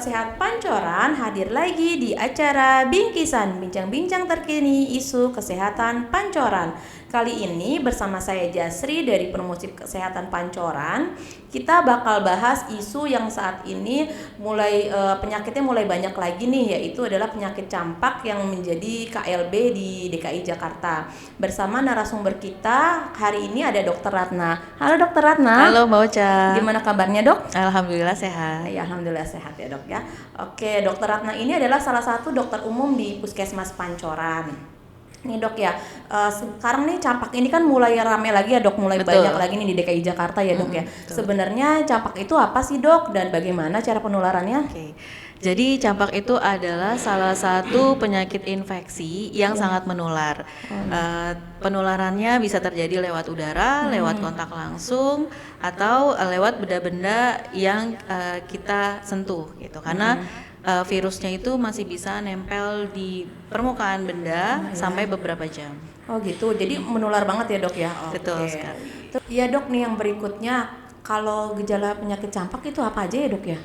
Sehat Pancoran hadir lagi di acara Bingkisan, bincang-bincang terkini isu kesehatan Pancoran. Kali ini bersama saya Jasri dari Promosi Kesehatan Pancoran, kita bakal bahas isu yang saat ini penyakitnya mulai banyak lagi nih, yaitu adalah penyakit campak yang menjadi KLB di DKI Jakarta. Bersama narasumber kita hari ini ada Dr. Ratna. Halo Dr. Ratna. Halo Mbak Ocha. Gimana kabarnya dok? Alhamdulillah sehat. Ya, alhamdulillah sehat ya dok ya. Oke, Dr. Ratna ini adalah salah satu dokter umum di Puskesmas Pancoran. Nih dok ya, sekarang nih campak ini kan mulai rame lagi ya dok, mulai Betul. banyak lagi nih di DKI Jakarta ya dok ya. Betul. Sebenarnya campak itu apa sih dok dan bagaimana cara penularannya? Oke. Jadi campak itu adalah salah satu penyakit infeksi yang sangat menular. Penularannya bisa terjadi lewat udara, lewat kontak langsung, atau lewat benda-benda yang kita sentuh gitu. Karena virusnya itu masih bisa nempel di permukaan benda sampai beberapa jam. Oh gitu, jadi menular banget ya dok ya? Oke. Betul sekali. Iya dok, nih yang berikutnya, kalau gejala penyakit campak itu apa aja ya dok ya?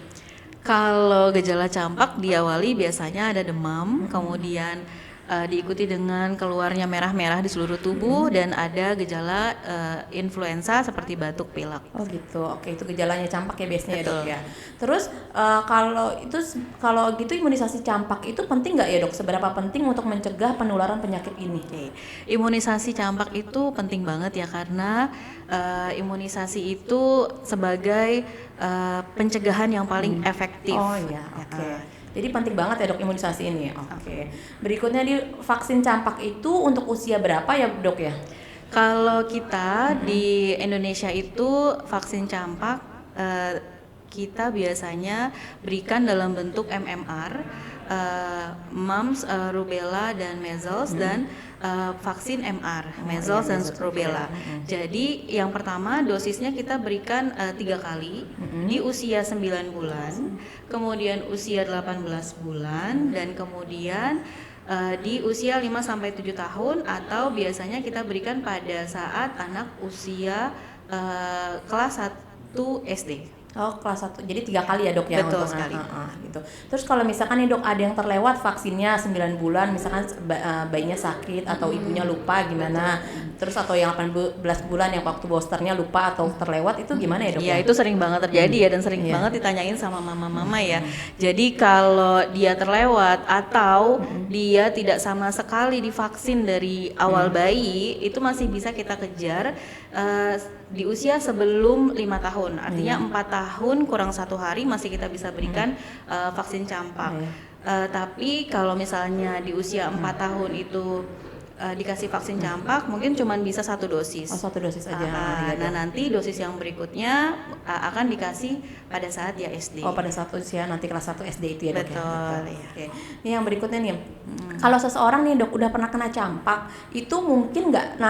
Kalau gejala campak diawali biasanya ada demam, kemudian diikuti dengan keluarnya merah-merah di seluruh tubuh dan ada gejala influenza seperti batuk pilek. Oh gitu, oke itu gejalanya campak ya biasanya ya dok Betul. ya. Terus kalau gitu imunisasi campak itu penting nggak ya dok? Seberapa penting untuk mencegah penularan penyakit ini? Oke. Imunisasi campak itu penting banget ya karena imunisasi itu sebagai pencegahan yang paling efektif. Oh iya, oke. Jadi penting banget ya dok imunisasi ini. Oke. Berikutnya di vaksin campak itu untuk usia berapa ya dok ya? Kalau kita di Indonesia itu vaksin campak kita biasanya berikan dalam bentuk MMR, mumps, rubella dan measles dan vaksin MR, measles dan rubella. Jadi yang pertama dosisnya kita berikan 3 kali di usia 9 bulan, kemudian usia 18 bulan dan kemudian di usia 5-7 tahun atau biasanya kita berikan pada saat anak usia kelas 1 SD. Oh kelas 1, jadi 3 kali ya dok ya? Betul untuk sekali. gitu. Terus kalau misalkan nih dok ada yang terlewat vaksinnya 9 bulan, misalkan bayinya sakit atau ibunya lupa gimana? Terus atau yang 18 bulan yang waktu boosternya lupa atau terlewat itu gimana ya dok? Iya itu sering banget terjadi ya dan sering banget ditanyain sama mama-mama ya. Jadi kalau dia terlewat atau dia tidak sama sekali divaksin dari awal bayi, itu masih bisa kita kejar di usia sebelum 5 tahun. Artinya 4 tahun kurang 1 hari masih kita bisa berikan vaksin campak. Tapi kalau misalnya di usia 4 tahun itu dikasih vaksin campak mungkin cuma bisa 1 dosis. Oh 1 dosis aja. Nah nanti dosis yang berikutnya akan dikasih pada saat dia SD. Oh pada saat usia nanti kelas 1 SD itu ya dok? Betul. Ya? Oke. Ini yang berikutnya nih, kalau seseorang nih dok udah pernah kena campak, itu mungkin nggak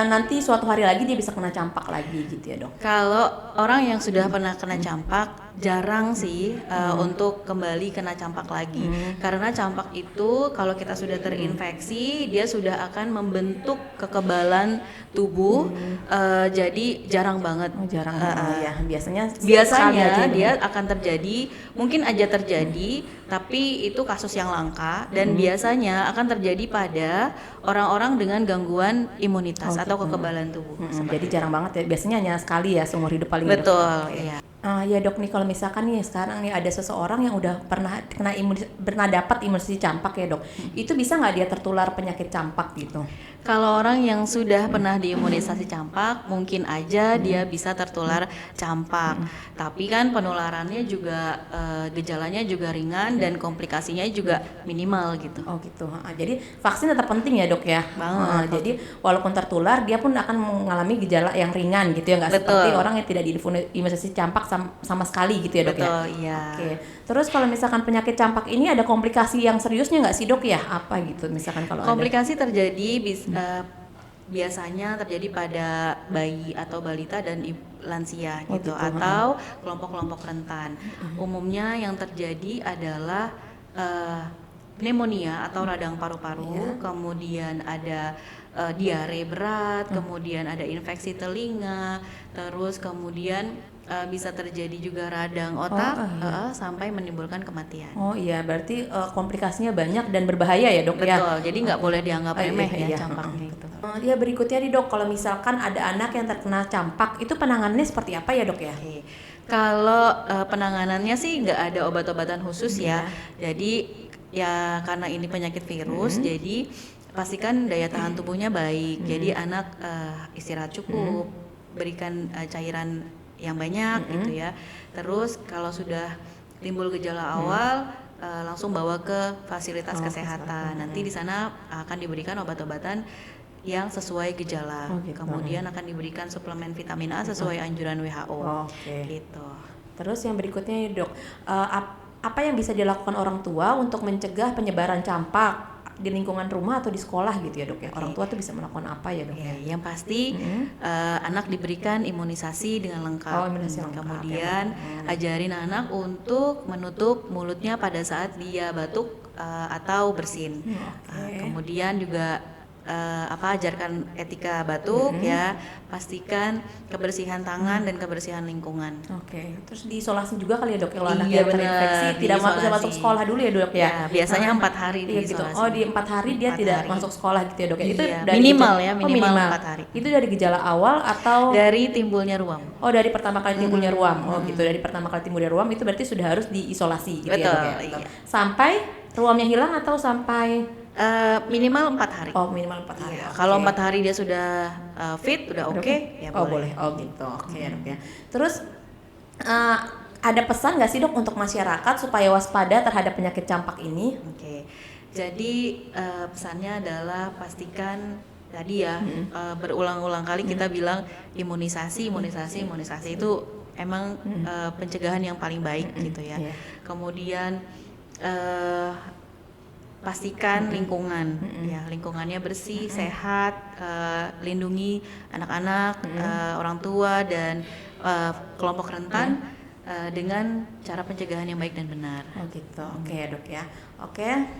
nanti suatu hari lagi dia bisa kena campak lagi gitu ya dok? Kalau orang yang sudah pernah kena campak jarang sih untuk kembali kena campak lagi karena campak itu kalau kita sudah terinfeksi dia sudah akan membentuk kekebalan tubuh jadi jarang banget. Oh jarang ya biasanya Dia akan terjadi mungkin aja terjadi tapi itu kasus yang langka dan biasanya akan terjadi pada orang-orang dengan gangguan imunitas atau kekebalan tubuh. Jadi jarang banget ya, biasanya hanya sekali ya seumur hidup paling. Betul, iya. Ya dok nih kalau misalkan nih sekarang nih ada seseorang yang udah pernah dapat imunisasi campak ya dok, itu bisa nggak dia tertular penyakit campak gitu? Kalau orang yang sudah pernah diimunisasi campak, mungkin aja dia bisa tertular campak. Tapi kan penularannya juga gejalanya juga ringan dan komplikasinya juga minimal gitu. Oh gitu. Jadi vaksin tetap penting ya dok ya. Banget. Jadi walaupun tertular dia pun akan mengalami gejala yang ringan gitu ya, nggak seperti orang yang tidak diimunisasi campak sama sekali gitu ya dok ya. Betul, iya. Oke. Terus kalau misalkan penyakit campak ini ada komplikasi yang seriusnya nggak sih dok ya? Apa gitu misalkan kalau komplikasi terjadi biasanya terjadi pada bayi atau balita dan lansia gitu atau kelompok-kelompok rentan. Umumnya yang terjadi adalah pneumonia atau radang paru-paru, kemudian ada diare berat, kemudian ada infeksi telinga, terus kemudian bisa terjadi juga radang otak, sampai menimbulkan kematian. Oh iya, berarti komplikasinya banyak dan berbahaya ya dok ya? Betul, jadi nggak boleh dianggap remeh iya. campaknya itu. Ya berikutnya nih dok, kalau misalkan ada anak yang terkena campak, itu penanganannya seperti apa ya dok ya? Oke. Kalau penanganannya sih nggak ada obat-obatan khusus ya. Jadi ya karena ini penyakit virus, jadi pastikan daya tahan tubuhnya baik. Jadi anak istirahat cukup, berikan cairan yang banyak gitu ya. Terus kalau sudah timbul gejala awal, langsung bawa ke fasilitas kesehatan. Nanti di sana akan diberikan obat-obatan yang sesuai gejala. Kemudian akan diberikan suplemen vitamin A sesuai anjuran WHO. Gitu. Terus yang berikutnya ya dok, apa yang bisa dilakukan orang tua untuk mencegah penyebaran campak di lingkungan rumah atau di sekolah gitu ya dok ya? Orang tua tuh bisa melakukan apa ya dok? Yang pasti anak diberikan imunisasi dengan lengkap. Kemudian ajarin anak untuk menutup mulutnya pada saat dia batuk atau bersin. Kemudian juga ajarkan etika batuk ya, pastikan kebersihan tangan dan kebersihan lingkungan. Terus diisolasi juga kali ya dok, kalau anak yang terinfeksi tidak bisa masuk sekolah dulu ya dok ya? Biasanya 4 hari diisolasi. Gitu. Di 4 hari dia tidak masuk sekolah gitu ya dok ya? Itu dari minimal 4 hari. Itu dari gejala awal atau dari timbulnya ruam? Dari pertama kali timbulnya ruam. Gitu, dari pertama kali timbulnya ruam itu berarti sudah harus diisolasi gitu. Betul, ya dok ya? Sampai ruamnya hilang atau sampai minimal 4 hari. Minimal 4 hari. Kalau 4 hari dia sudah fit, udah oke, ya boleh. Gitu. Ya dok ya. Terus ada pesan nggak sih dok untuk masyarakat supaya waspada terhadap penyakit campak ini? Jadi pesannya adalah pastikan tadi ya, berulang-ulang kali kita bilang imunisasi itu emang pencegahan yang paling baik gitu ya. Kemudian pastikan lingkungan, ya lingkungannya bersih, sehat, lindungi anak-anak, orang tua dan kelompok rentan dengan cara pencegahan yang baik dan benar. Oke dok ya.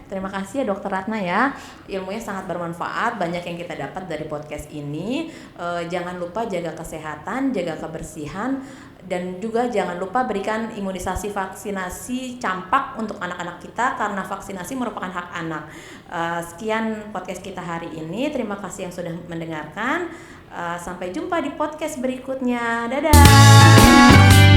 Terima kasih ya Dokter Ratna ya. Ilmunya sangat bermanfaat, banyak yang kita dapat dari podcast ini. Jangan lupa jaga kesehatan, jaga kebersihan, dan juga jangan lupa berikan imunisasi vaksinasi campak untuk anak-anak kita karena vaksinasi merupakan hak anak. Sekian podcast kita hari ini. Terima kasih yang sudah mendengarkan. Sampai jumpa di podcast berikutnya. Dadah.